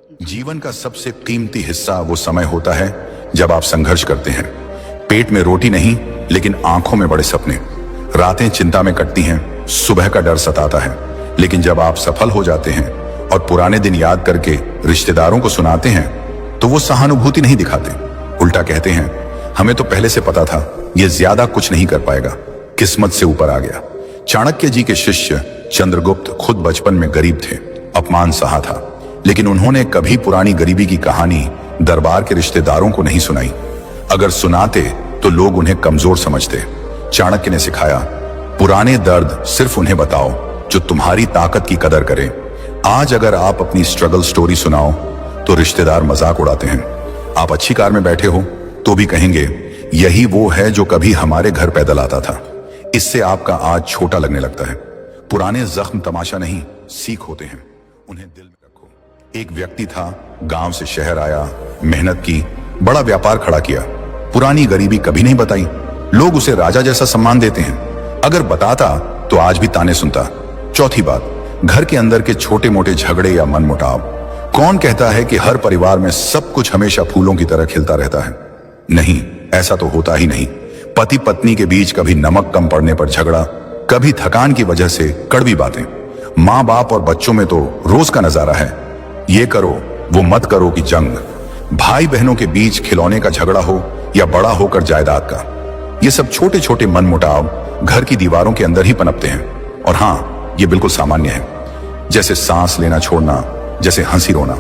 जीवन का सबसे कीमती हिस्सा वो समय होता है जब आप संघर्ष करते हैं। पेट में रोटी नहीं, लेकिन आंखों में बड़े सपने। रातें चिंता में कटती हैं, सुबह का डर सताता है। लेकिन जब आप सफल हो जाते हैं और पुराने दिन याद करके रिश्तेदारों को सुनाते हैं, तो वो सहानुभूति नहीं दिखाते। उल्टा कहते हैं, हमें तो पहले से पता था ये ज्यादा कुछ नहीं कर पाएगा, किस्मत से ऊपर आ गया। चाणक्य जी के शिष्य चंद्रगुप्त खुद बचपन में गरीब थे, अपमान सहा था, लेकिन उन्होंने कभी पुरानी गरीबी की कहानी दरबार के रिश्तेदारों को नहीं सुनाई। अगर सुनाते तो लोग उन्हें कमजोर समझते। चाणक्य ने सिखाया, पुराने दर्द सिर्फ उन्हें बताओ जो तुम्हारी ताकत की कदर करें। आज अगर आप अपनी स्ट्रगल स्टोरी सुनाओ तो रिश्तेदार मजाक उड़ाते हैं। आप अच्छी कार में बैठे हो तो भी कहेंगे, यही वो है जो कभी हमारे घर पैदल आता था। इससे आपका आज छोटा लगने लगता है। पुराने जख्म तमाशा नहीं, सीख होते हैं, उन्हें दिल में रखो। एक व्यक्ति था, गांव से शहर आया, मेहनत की, बड़ा व्यापार खड़ा किया। पुरानी गरीबी कभी नहीं बताई। लोग उसे राजा जैसा सम्मान देते हैं। अगर बताता तो आज भी ताने सुनता। चौथी बात, घर के अंदर के छोटे मोटे झगड़े या मनमुटाव। कौन कहता है कि हर परिवार में सब कुछ हमेशा फूलों की तरह खिलता रहता है? नहीं, ऐसा तो होता ही नहीं। पति पत्नी के बीच कभी नमक कम पड़ने पर झगड़ा, कभी थकान की वजह से कड़वी बातें। माँ बाप और बच्चों में तो रोज का नजारा है, ये करो वो मत करो की जंग। भाई बहनों के बीच खिलौने का झगड़ा हो या बड़ा होकर जायदाद का। ये सब छोटे छोटे मनमुटाव घर की दीवारों के अंदर ही पनपते हैं। और हाँ, ये बिल्कुल सामान्य है, जैसे सांस लेना छोड़ना, जैसे हंसी रोना।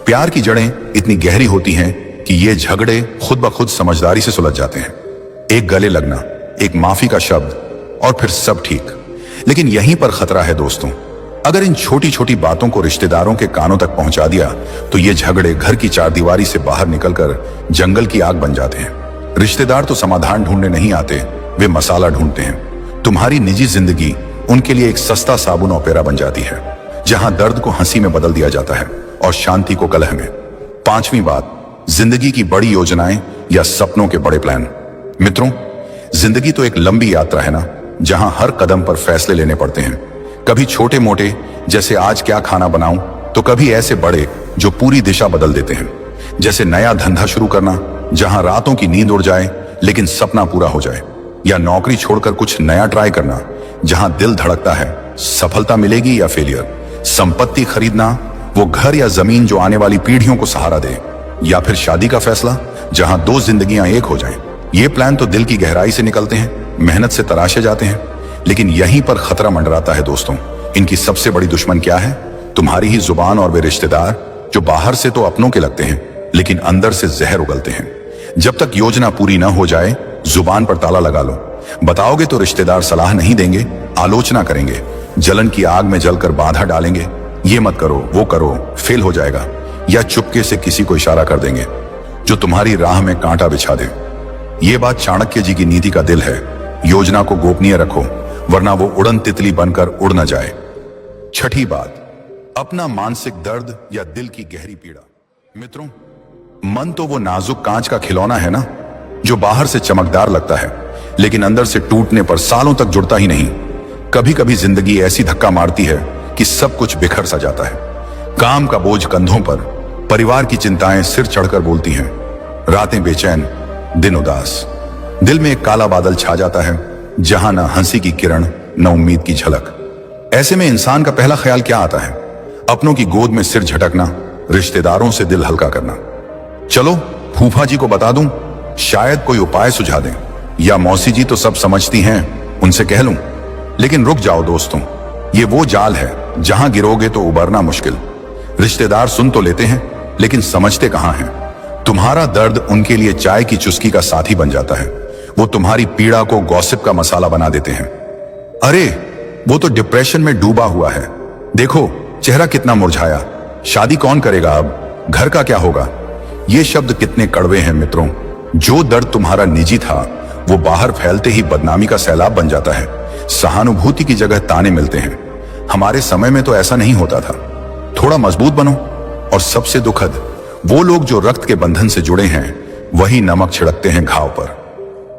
प्यार की जड़ें इतनी गहरी होती हैं कि ये झगड़े खुद ब खुद समझदारी से सुलझ जाते हैं। एक गले लगना, एक माफी का शब्द और फिर सब ठीक। लेकिन यहीं पर खतरा है दोस्तों। अगर इन छोटी छोटी बातों को रिश्तेदारों के कानों तक पहुंचा दिया तो ये झगड़े घर की चारदीवारी से बाहर निकलकर जंगल की आग बन जाते हैं। रिश्तेदार तो समाधान ढूंढने नहीं आते, वे मसाला ढूंढते हैं। तुम्हारी निजी जिंदगी उनके लिए एक सस्ता साबुन ऑपेरा बन जाती है, जहां दर्द को हंसी में बदल दिया जाता है और शांति को कलह में। पांचवी बात, जिंदगी की बड़ी योजनाएं या सपनों के बड़े प्लान। मित्रों, जिंदगी तो एक लंबी यात्रा है ना, जहां हर कदम पर फैसले लेने पड़ते हैं। कभी छोटे मोटे, जैसे आज क्या खाना बनाऊं, तो कभी ऐसे बड़े जो पूरी दिशा बदल देते हैं, जैसे नया धंधा शुरू करना, जहां रातों की नींद उड़ जाए लेकिन सपना पूरा हो जाए। या नौकरी छोड़कर कुछ नया ट्राई करना, जहां दिल धड़कता है सफलता मिलेगी या फेलियर। संपत्ति खरीदना, वो घर या जमीन जो आने वाली पीढ़ियों को सहारा दे। या फिर शादी का फैसला, जहां दो जिंदगियां एक हो जाएं। ये प्लान तो दिल की गहराई से निकलते हैं, मेहनत से तराशे जाते हैं। लेकिन यहीं पर खतरा मंडराता है दोस्तों। इनकी सबसे बड़ी दुश्मन क्या है? तुम्हारी ही जुबान और वे रिश्तेदार जो बाहर से तो अपनों के लगते हैं, लेकिन अंदर से जहर उगलते हैं। जब तक योजना पूरी न हो जाए, जुबान पर ताला लगा लो। बताओगे तो रिश्तेदार सलाह नहीं देंगे, आलोचना करेंगे, जलन की आग में जलकर बाधा डालेंगे। ये मत करो, वो करो, फेल हो जाएगा। या चुपके से किसी को इशारा कर देंगे जो तुम्हारी राह में कांटा बिछा दे। ये बात चाणक्य जी की नीति का दिल है। योजना को गोपनीय रखो, वरना वो उड़न तितली बनकर उड़ न जाए। छठी बात, अपना मानसिक दर्द या दिल की गहरी पीड़ा। मित्रों, मन तो वो नाजुक कांच का खिलौना है ना, जो बाहर से चमकदार लगता है लेकिन अंदर से टूटने पर सालों तक जुड़ता ही नहीं। कभी कभी जिंदगी ऐसी धक्का मारती है कि सब कुछ बिखर सा जाता है। काम का बोझ कंधों पर, परिवार की चिंताएं सिर चढ़कर बोलती हैं, रातें बेचैन, दिन उदास। दिल में एक काला बादल छा जाता है, जहां न हंसी की किरण, न उम्मीद की झलक। ऐसे में इंसान का पहला ख्याल क्या आता है? अपनों की गोद में सिर झटकना, रिश्तेदारों से दिल हल्का करना। चलो फूफा जी को बता दूं, शायद कोई उपाय सुझा दें। या मौसी जी तो सब समझती हैं, उनसे कह लूं। लेकिन रुक जाओ दोस्तों, ये वो जाल है जहां गिरोगे तो उबरना मुश्किल। रिश्तेदार सुन तो लेते हैं, लेकिन समझते कहां हैं। तुम्हारा दर्द उनके लिए चाय की चुस्की का साथी बन जाता है। वो तुम्हारी पीड़ा को गॉसिप का मसाला बना देते हैं। अरे, वो तो डिप्रेशन में डूबा हुआ है, देखो चेहरा कितना मुरझाया, शादी कौन करेगा अब, घर का क्या होगा। ये शब्द कितने कड़वे हैं मित्रों। जो दर्द तुम्हारा निजी था, वो बाहर फैलते ही बदनामी का सैलाब बन जाता है। सहानुभूति की जगह ताने मिलते हैं। हमारे समय में तो ऐसा नहीं होता था। थोड़ा मजबूत बनो। और सबसे दुखद, वो लोग जो रक्त के बंधन से जुड़े हैं, वही नमक छिड़कते हैं घाव पर।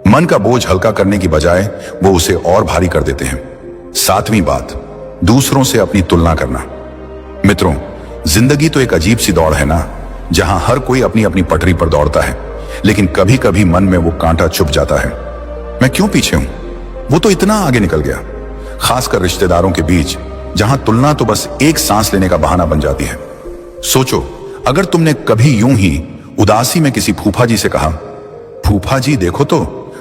मन का बोझ हल्का करने की बजाय वो उसे और भारी कर देते हैं। सातवीं बात, दूसरों से अपनी तुलना करना। मित्रों, जिंदगी तो एक अजीब सी दौड़ है ना, जहां हर कोई अपनी अपनी पटरी पर दौड़ता है, लेकिन कभी कभी मन में वो कांटा चुभ जाता है। मैं क्यों पीछे हूं? वो तो इतना आगे निकल गया। खासकर रिश्तेदारों के बीच, जहां तुलना तो बस एक सांस लेने का बहाना बन जाती है। सोचो, अगर तुमने कभी यूं ही उदासी में किसी फूफा जी से कहा, फूफा जी देखो तो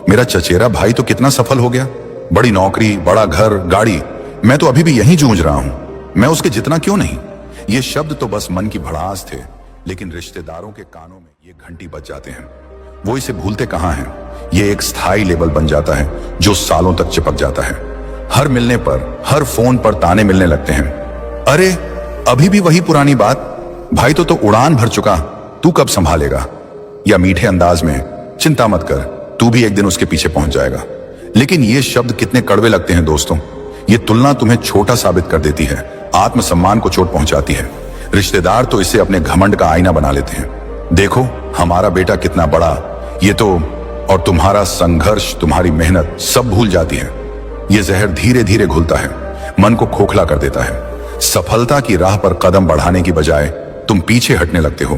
मेरा चचेरा भाई तो कितना सफल हो गया, बड़ी नौकरी, बड़ा घर, गाड़ी, मैं तो अभी भी यहीं जूझ रहा हूं, मैं उसके जितना क्यों नहीं। ये शब्द तो बस मन की भड़ास थे, लेकिन रिश्तेदारों के कानों में ये घंटी बज जाते हैं। वो इसे भूलते कहां हैं। ये एक स्थायी लेबल बन जाता है जो सालों तक चिपक जाता है। हर मिलने पर, हर फोन पर ताने मिलने लगते हैं। अरे अभी भी वही पुरानी बात, भाई तो उड़ान भर चुका, तू कब संभालेगा। या मीठे अंदाज में, चिंता मत कर, तू भी एक दिन उसके पीछे पहुंच जाएगा। लेकिन ये शब्द कितने कड़वे लगते हैं दोस्तों। ये तुलना तुम्हें छोटा साबित कर देती है, आत्मसम्मान को चोट पहुंचाती है। रिश्तेदार तो इसे अपने घमंड का आईना बना लेते हैं। देखो हमारा बेटा कितना बड़ा, ये तो, और तुम्हारा संघर्ष, तुम्हारी मेहनत सब भूल जाती है। ये जहर धीरे धीरे घुलता है, मन को खोखला कर देता है। सफलता की राह पर कदम बढ़ाने की बजाय तुम पीछे हटने लगते हो।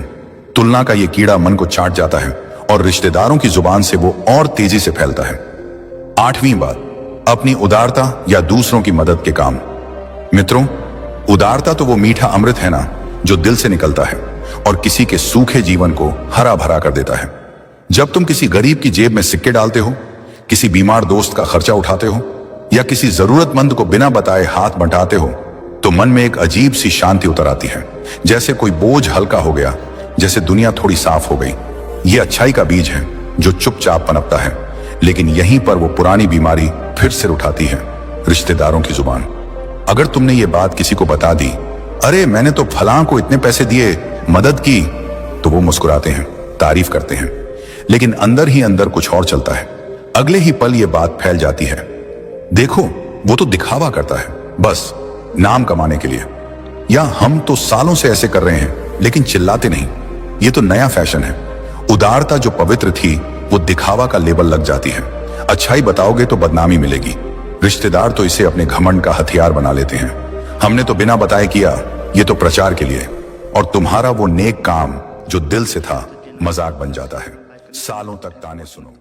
तुलना का ये कीड़ा मन को चाट जाता है और रिश्तेदारों की जुबान से वो और तेजी से फैलता है। 8वीं बात, अपनी उदारता या दूसरों की मदद के काम। मित्रों, उदारता तो वो मीठा अमृत है ना, जो दिल से निकलता है और किसी के सूखे जीवन को हरा भरा कर देता है। जब तुम किसी गरीब की जेब में सिक्के डालते हो, किसी बीमार दोस्त का खर्चा उठाते हो, या किसी जरूरतमंद को बिना बताए हाथ बंटाते हो, तो मन में एक अजीब सी शांति उतर आती है। जैसे कोई बोझ हल्का हो गया, जैसे दुनिया थोड़ी साफ हो गई। ये अच्छाई का बीज है जो चुपचाप पनपता है, लेकिन यहीं पर वो पुरानी बीमारी फिर सिर उठाती है, रिश्तेदारों की जुबान। अगर तुमने ये बात किसी को बता दी, अरे मैंने तो फलां को इतने पैसे दिए, मदद की, तो वो मुस्कुराते हैं, तारीफ करते हैं, लेकिन अंदर ही अंदर कुछ और चलता है। अगले ही पल ये बात फैल जाती है, देखो वो तो दिखावा करता है, बस नाम कमाने के लिए। या हम तो सालों से ऐसे कर रहे हैं लेकिन चिल्लाते नहीं, ये तो नया फैशन है। उदारता जो पवित्र थी वो दिखावा का लेबल लग जाती है। अच्छाई बताओगे तो बदनामी मिलेगी। रिश्तेदार तो इसे अपने घमंड का हथियार बना लेते हैं। हमने तो बिना बताए किया, ये तो प्रचार के लिए। और तुम्हारा वो नेक काम जो दिल से था, मजाक बन जाता है। सालों तक ताने सुनो।